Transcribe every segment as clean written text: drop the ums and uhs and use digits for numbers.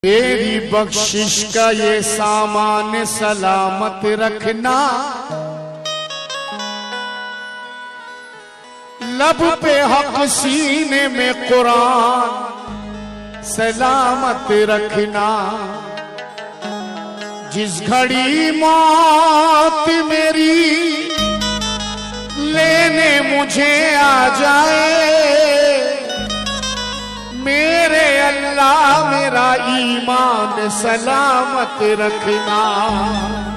तेरी बख्शिश का ये सामान सलामत रखना, लब पे हक सीने में कुरान सलामत रखना। जिस घड़ी मौत मेरी लेने मुझे आ जाए, मेरे अल्लाह मेरा ईमान सलामत रखना।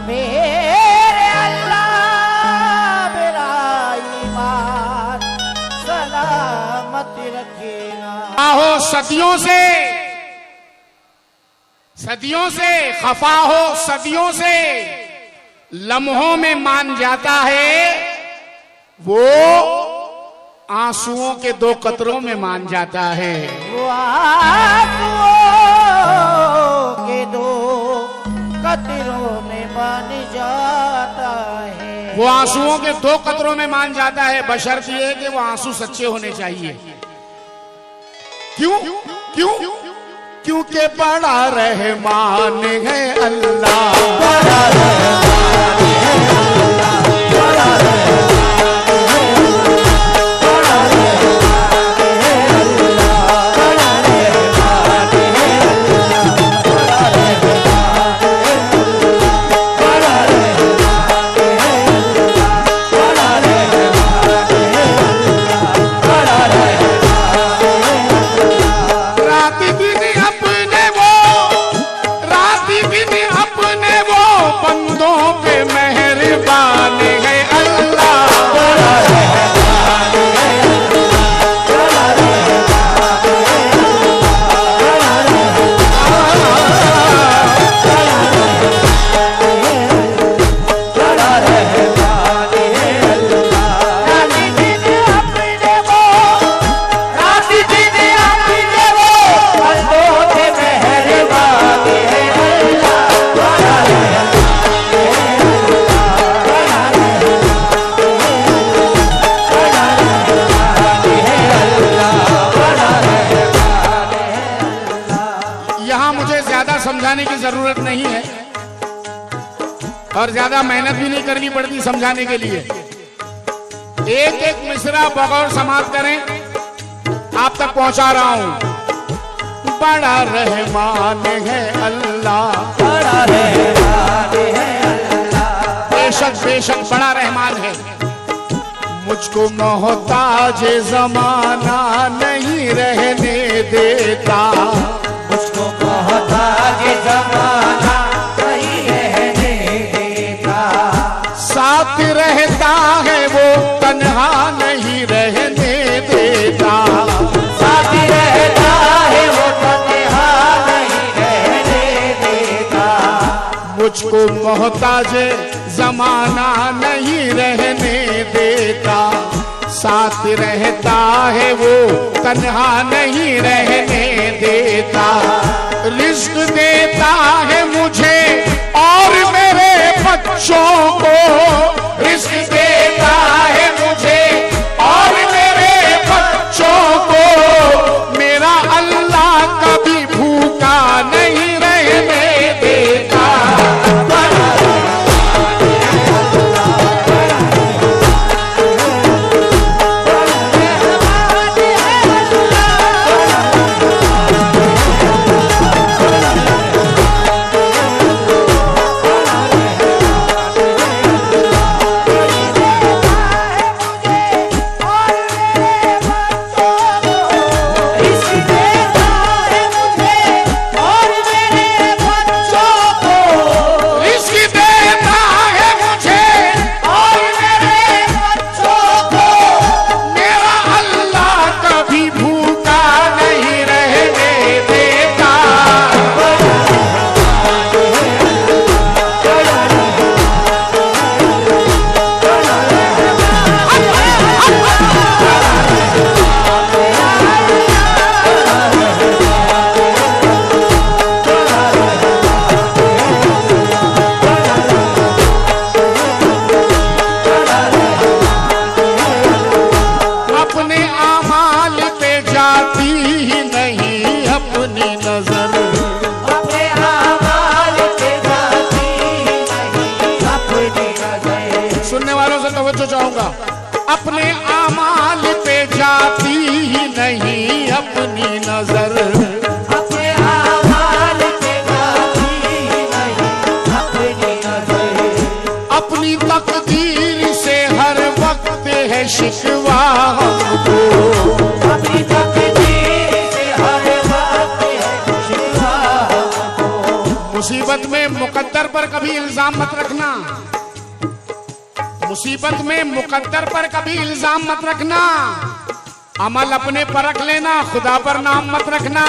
मेरे अल्लाह मेरा ईमान सलामत रखना। हो सदियों से खफा हो, सदियों से लम्हों में मान जाता है, वो आंसुओं के दो कतरों में मान जाता है। वो आंसुओं के दो कतरों में मान जाता है। वो आंसुओं के दो कतरों में मान जाता है, बशर्त ये है कि वो आंसू सच्चे होने चाहिए। क्यों क्यों क्योंकि बड़ा रहमान है अल्लाह, बड़ा रहमान है अल्लाह, बड़ा समझाने की जरूरत नहीं है और ज्यादा मेहनत भी नहीं करनी पड़ती समझाने के लिए। एक एक मिसरा बगौर समाप्त करें, आप तक पहुंचा रहा हूं। बड़ा रहमान है अल्लाह, बड़ा रहमान है अल्लाह, बेशक बेशक बड़ा रहमान है। मुझको मोहताज जमाना नहीं रहने देता, मुझको मोहताज जमाना नहीं रहने देता। साथ रहता है वो तन्हा नहीं रहने देता, साथ रहता है वो तन्हा नहीं रहने देता। मुझको मोहताज जमाना नहीं रहने देता, साथ रहता है वो तन्हा नहीं रहने देता। रिज़्क़ देता है मुझे और मेरे बच्चों को, रिज़्क़ देता है मुझे और मेरे बच्चों को। मेरा अल्लाह कभी भूखा नहीं रहने देता। मुसीबत में मुकद्दर पर कभी इल्जाम मत रखना, मुसीबत में मुकद्दर पर कभी इल्जाम मत रखना। अमल अपने परख लेना, खुदा पर नाम मत रखना।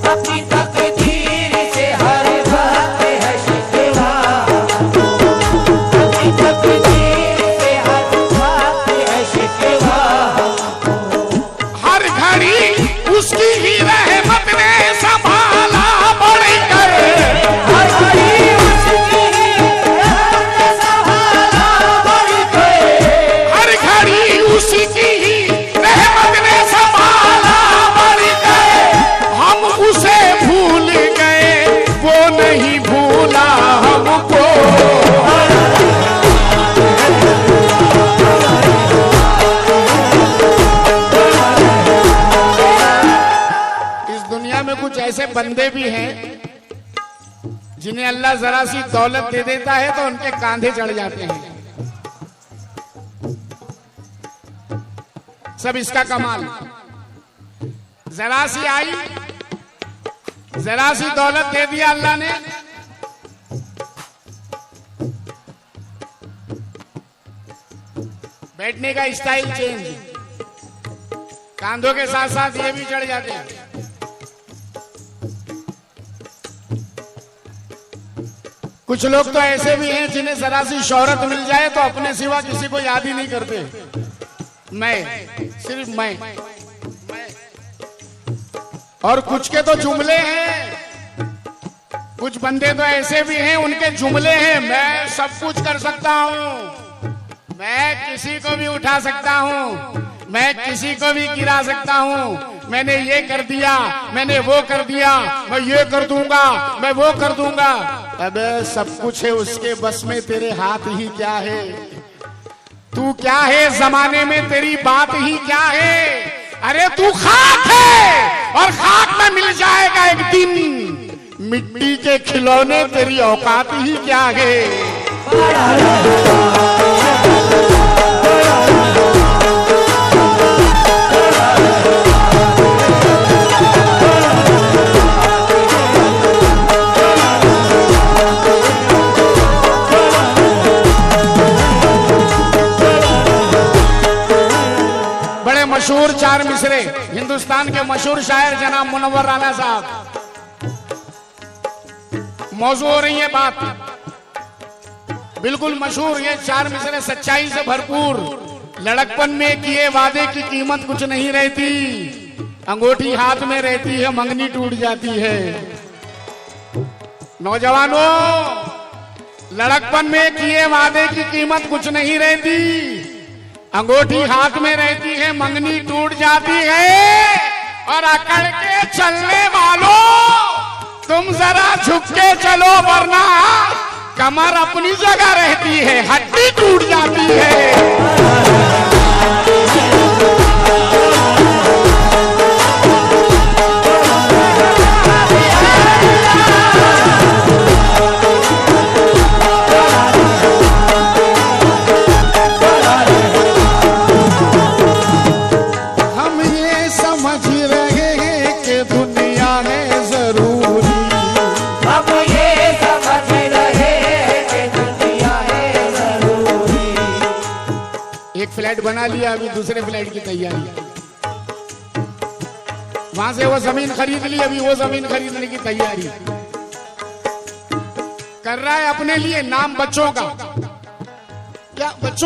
अपनी तकदीर से हर वक्त है शिकवा, अपनी तकदीर से हर वक्त है शिकवा। हर घड़ी उसकी ही रहमत ने संभाला बढ़कर, हर घड़ी उसकी ही रहमत ने संभाला बढ़कर, हर घड़ी उसकी ही रहमत ने संभाला बढ़कर। हम उसे भूल गए, वो नहीं भूला हमको। इस दुनिया में कुछ ऐसे बंदे भी हैं जिन्हें अल्लाह जरा सी दौलत दे देता है तो उनके कांधे चढ़ जाते हैं। सब इसका कमाल। जरा सी आई, जरा सी दौलत दे दिया अल्लाह ने, बैठने का स्टाइल चेंज, कांधों के साथ साथ ये भी चढ़ जाते हैं। कुछ लोग तो ऐसे भी हैं जिन्हें जरा सी शोहरत मिल जाए तो अपने सिवा किसी को याद ही नहीं करते। मैं, सिर्फ मैं। और कुछ के तो जुमले हैं, कुछ बंदे तो ऐसे भी हैं उनके जुमले हैं, मैं सब कुछ कर सकता हूं, मैं किसी को भी उठा सकता हूं, मैं किसी को भी गिरा सकता हूं, मैंने ये कर दिया, मैंने वो कर दिया, मैं ये कर दूंगा, मैं वो कर दूंगा। अबे सब कुछ है उसके बस में, तेरे हाथ ही क्या है? तू क्या है जमाने में, तेरी बात ही क्या है? अरे तू खाक है और खाक में मिल जाएगा एक दिन। मिट्टी के खिलौने, तेरी औकात ही क्या है? मशहूर चार मिसरे, हिंदुस्तान के मशहूर शायर जनाब मुनव्वर राना साहब। मौजू हो रही है बात, बिल्कुल मशहूर ये चार मिसरे सच्चाई से भरपूर। लड़कपन में किए वादे की कीमत कुछ नहीं रहती, अंगूठी हाथ में रहती है, मंगनी टूट जाती है। नौजवानों, लड़कपन में किए वादे की कीमत कुछ नहीं रहती, अंगूठी हाथ में रहती है, मंगनी टूट जाती है। और अकड़ के चलने वालों, तुम जरा झुक के चलो वरना कमर अपनी जगह रहती है, हड्डी टूट जाती है। एक फ्लैट बना लिया, अभी दूसरे फ्लैट की तैयारी, वहां से वो जमीन खरीद ली, अभी वो जमीन खरीदने की तैयारी कर रहा है अपने लिए। नाम बच्चों का, क्या बच्चों